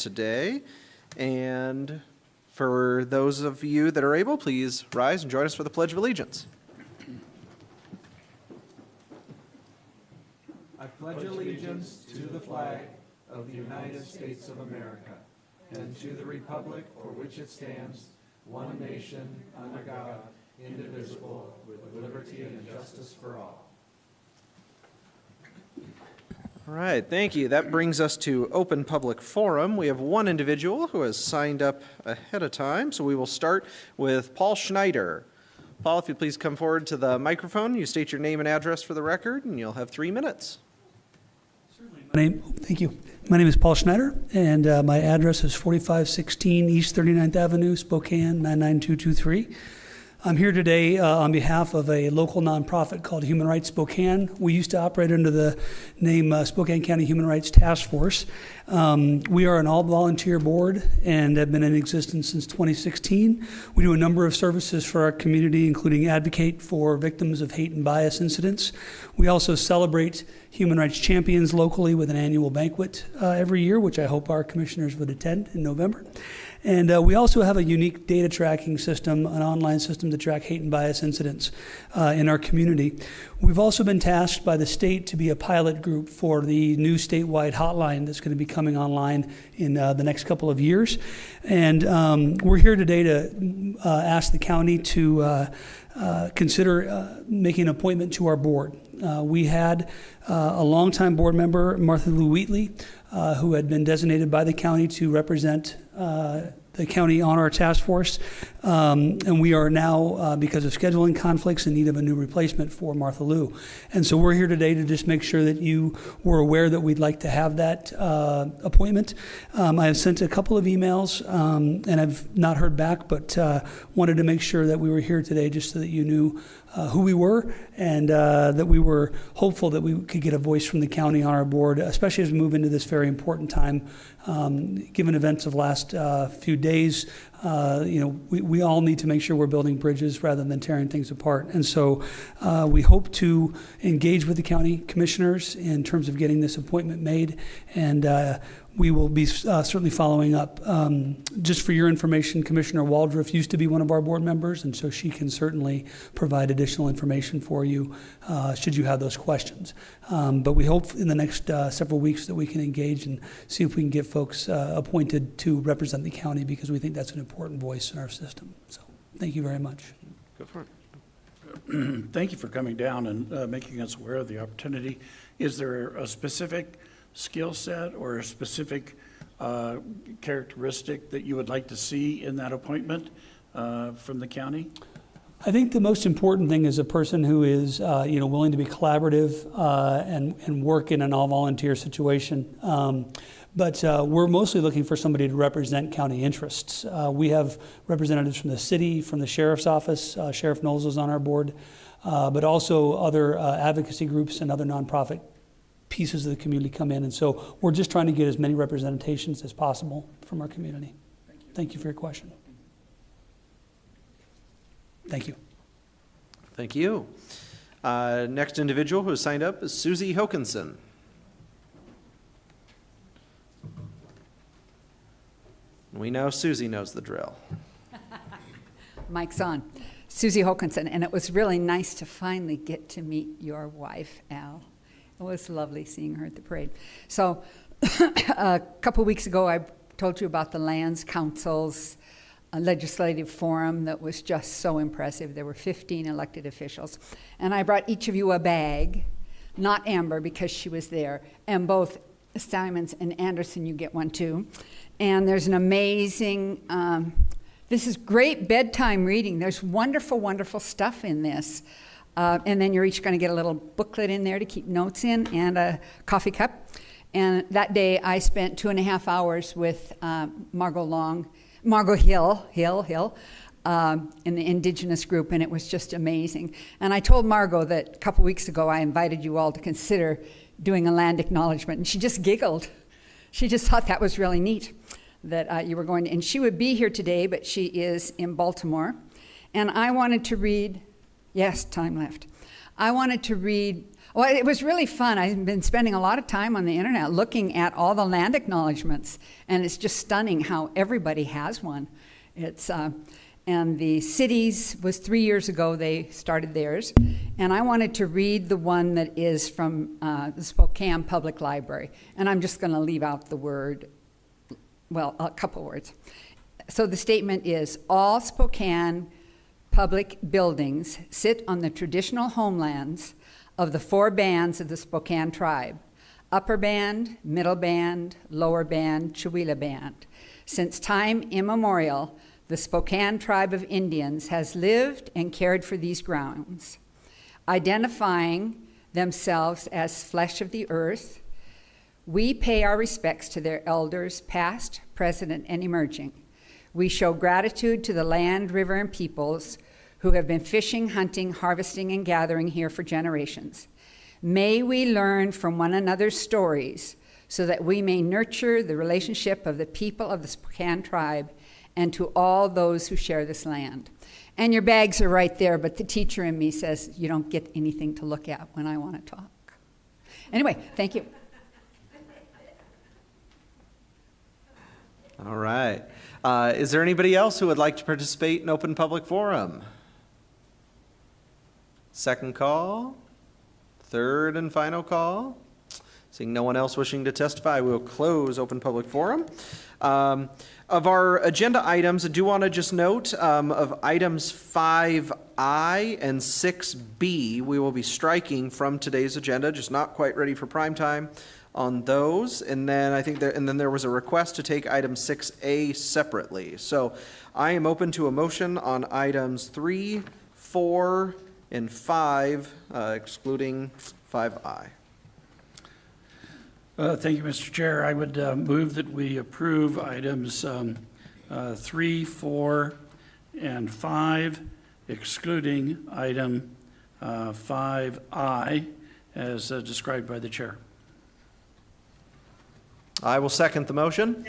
today. And for those of you that are able, please rise and join us for the Pledge of Allegiance. I pledge allegiance to the flag of the United States of America and to the republic for which it stands, one nation, under God, indivisible, with liberty and justice for all. All right, thank you. That brings us to open public forum. We have one individual who has signed up ahead of time, so we will start with Paul Schneider. Paul, if you'd please come forward to the microphone. You state your name and address for the record, and you'll have 3 minutes. Thank you. My name is Paul Schneider, and my address is 4516 East 39th Avenue, Spokane, 99223. I'm here today on behalf of a local nonprofit called Human Rights Spokane. We used to operate under the name Spokane County Human Rights Task Force. We are an all-volunteer board and have been in existence since 2016. We do a number of services for our community, including advocate for victims of hate and bias incidents. We also celebrate human rights champions locally with an annual banquet every year, which I hope our commissioners would attend in November. And we also have a unique data tracking system, an online system to track hate and bias incidents in our community. We've also been tasked by the state to be a pilot group for the new statewide hotline that's going to be coming online in the next couple of years. And we're here today to ask the county to consider making an appointment to our board. We had a longtime board member, Martha Lou Wheatley, who had been designated by the county to represent the county on our task force. And we are now, because of scheduling conflicts, in need of a new replacement for Martha Lou. And so we're here today to just make sure that you were aware that we'd like to have that appointment. I have sent a couple of emails, and I've not heard back, but wanted to make sure that we were here today just so that you knew who we were, and that we were hopeful that we could get a voice from the county on our board, especially as we move into this very important time. Given events of last few days, we all need to make sure we're building bridges rather than tearing things apart. And so we hope to engage with the county commissioners in terms of getting this appointment made, and we will be certainly following up. Just for your information, Commissioner Waldrop used to be one of our board members, and so she can certainly provide additional information for you should you have those questions. But we hope in the next several weeks that we can engage and see if we can get folks appointed to represent the county, because we think that's an important voice in our system. So thank you very much. Go for it. Thank you for coming down and making us aware of the opportunity. Is there a specific skill set or a specific characteristic that you would like to see in that appointment from the county? I think the most important thing is a person who is, willing to be collaborative and work in an all-volunteer situation. But we're mostly looking for somebody to represent county interests. We have representatives from the city, from the sheriff's office. Sheriff Knowles is on our board, but also other advocacy groups and other nonprofit pieces of the community come in. And so we're just trying to get as many representations as possible from our community. Thank you for your question. Thank you. Thank you. Next individual who has signed up is Susie Hokinson. We know Susie knows the drill. Mike's on. Susie Hokinson, and it was really nice to finally get to meet your wife, Al. It was lovely seeing her at the parade. So a couple weeks ago, I told you about the Lands Council's legislative forum that was just so impressive. There were 15 elected officials. And I brought each of you a bag, not Amber because she was there, and both Simons and Anderson, you get one too. And there's an amazing, this is great bedtime reading. There's wonderful, wonderful stuff in this. And then you're each going to get a little booklet in there to keep notes in and a coffee cup. And that day I spent 2.5 hours with Margot Hill, in the Indigenous group, and it was just amazing. And I told Margot that a couple weeks ago I invited you all to consider doing a land acknowledgement, and she just giggled. She just thought that was really neat that you were going to, and she would be here today, but she is in Baltimore. And I wanted to read, yes, time left. I wanted to read Well, it was really fun. I've been spending a lot of time on the internet looking at all the land acknowledgements, and it's just stunning how everybody has one. It's and the cities was 3 years ago they started theirs, and I wanted to read the one that is from the Spokane Public Library, and I'm just going to leave out the word, well, a couple words. So the statement is, all Spokane public buildings sit on the traditional homelands of the 4 bands of the Spokane tribe: Upper Band, Middle Band, Lower Band, Chewelah Band. Since time immemorial, the Spokane tribe of Indians has lived and cared for these grounds, identifying themselves as flesh of the earth. We pay our respects to their elders, past, present, and emerging. We show gratitude to the land, river, and peoples who have been fishing, hunting, harvesting, and gathering here for generations. May we learn from one another's stories so that we may nurture the relationship of the people of the Spokane tribe and to all those who share this land. And your bags are right there, but the teacher in me says you don't get anything to look at when I want to talk. Anyway, thank you. All right. Is there anybody else who would like to participate in open public forum? Second call? Third and final call? Seeing no one else wishing to testify, we will close open public forum. Of our agenda items, I do want to just note of items 5I and 6B, we will be striking from today's agenda, just not quite ready for prime time on those. And then I think there was a request to take item 6A separately. So I am open to a motion on items 3, 4, and 5, excluding 5I. Thank you, Mr. Chair. I would move that we approve items 3, 4, and 5, excluding item 5I, as described by the chair. I will second the motion.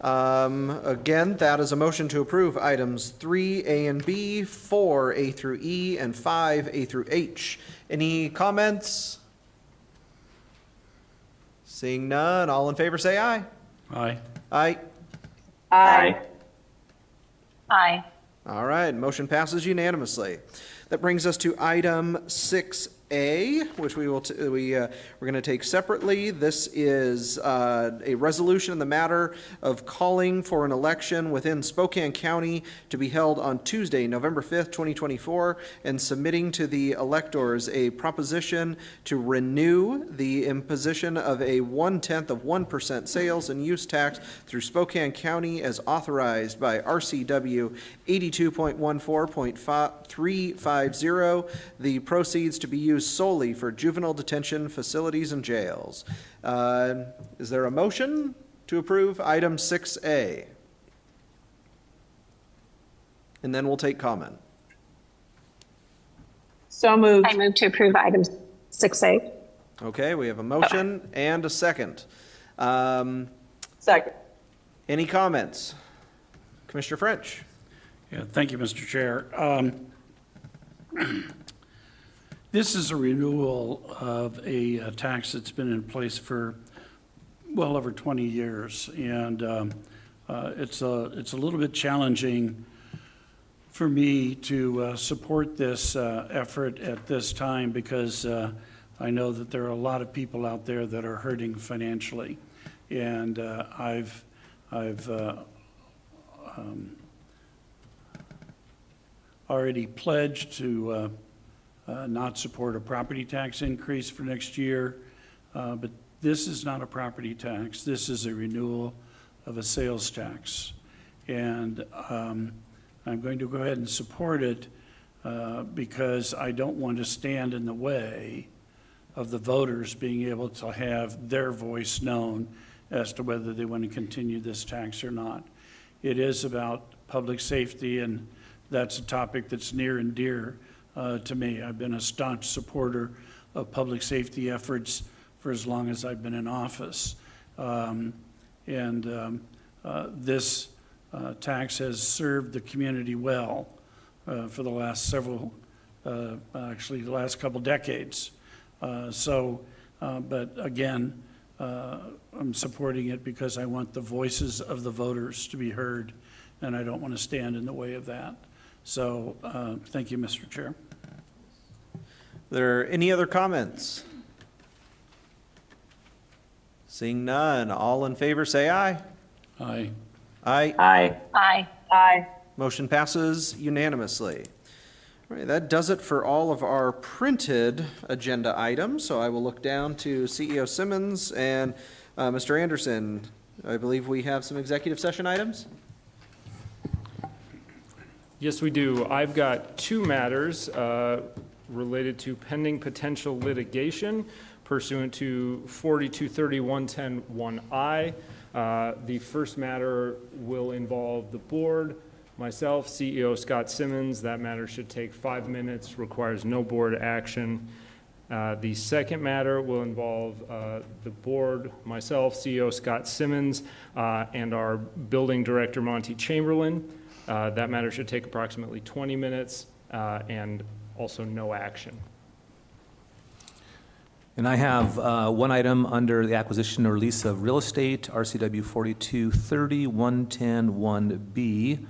Again, that is a motion to approve items 3A and B, 4A through E, and 5A through H. Any comments? Seeing none, all in favor say aye. Aye. Aye. Aye. Aye. All right, motion passes unanimously. That brings us to item 6A, which we're going to take separately. This is a resolution in the matter of calling for an election within Spokane County to be held on Tuesday, November 5th, 2024, and submitting to the electors a proposition to renew the imposition of a 0.1% sales and use tax through Spokane County as authorized by RCW 82.14.350. The proceeds to be used solely for juvenile detention facilities and jails. Is there a motion to approve item 6A? And then we'll take comment. So moved. I move to approve item 6A. Okay, we have a motion and a second. Second. Any comments? Commissioner French? Yeah, thank you, Mr. Chair. This is a renewal of a tax that's been in place for well over 20 years, and it's a little bit challenging for me to support this effort at this time because I know that there are a lot of people out there that are hurting financially, and I've already pledged to not support a property tax increase for next year, but this is not a property tax. This is a renewal of a sales tax. And I'm going to go ahead and support it because I don't want to stand in the way of the voters being able to have their voice known as to whether they want to continue this tax or not. It is about public safety, and that's a topic that's near and dear to me. I've been a staunch supporter of public safety efforts for as long as I've been in office. This tax has served the community well for the last several, actually the last couple decades. But again, I'm supporting it because I want the voices of the voters to be heard, and I don't want to stand in the way of that. So thank you, Mr. Chair. Are there any other comments? Seeing none, all in favor say aye. Aye. Aye. Aye. Aye. Aye. Motion passes unanimously. All right, that does it for all of our printed agenda items. So I will look down to CEO Simmons and Mr. Anderson. I believe we have some executive session items. Yes, we do. I've got two matters related to pending potential litigation pursuant to 4231-10-1I. The first matter will involve the board, myself, CEO Scott Simmons. That matter should take 5 minutes, requires no board action. The second matter will involve the board, myself, CEO Scott Simmons, and our building director, Monty Chamberlain. That matter should take approximately 20 minutes and also no action. And I have one item under the acquisition or lease of real estate, RCW 4230-110-1B.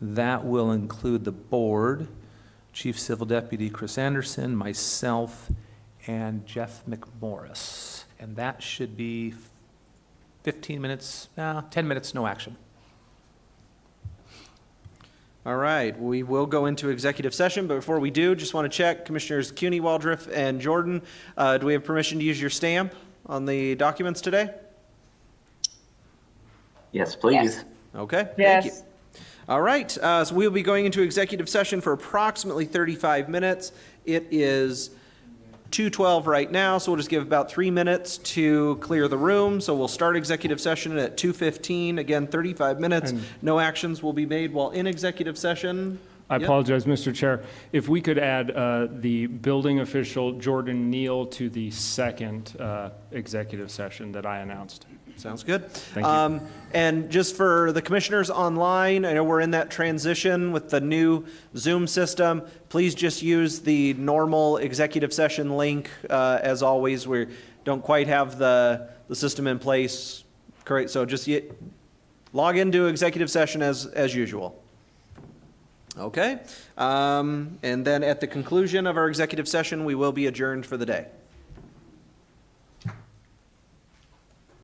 That will include the board, Chief Civil Deputy Chris Anderson, myself, and Jeff McMorris. And that should be 15 minutes, 10 minutes, no action. All right, we will go into executive session, but before we do, just want to check, Commissioners CUNY, Waldrop, and Jordan, do we have permission to use your stamp on the documents today? Yes, please. Okay, Yes. thank you. All right, so we'll be going into executive session for approximately 35 minutes. It is 2:12 right now, so we'll just give about 3 minutes to clear the room. So we'll start executive session at 2:15. Again, 35 minutes. No actions will be made while in executive session. I Yep. apologize, Mr. Chair. If we could add the building official, Jordan Neal, to the second executive session that I announced. Sounds good. Thank you. And just for the commissioners online, I know we're in that transition with the new Zoom system. Please just use the normal executive session link. As always, we don't quite have the system in place. Correct. So just log into executive session as usual. Okay. And then at the conclusion of our executive session, we will be adjourned for the day.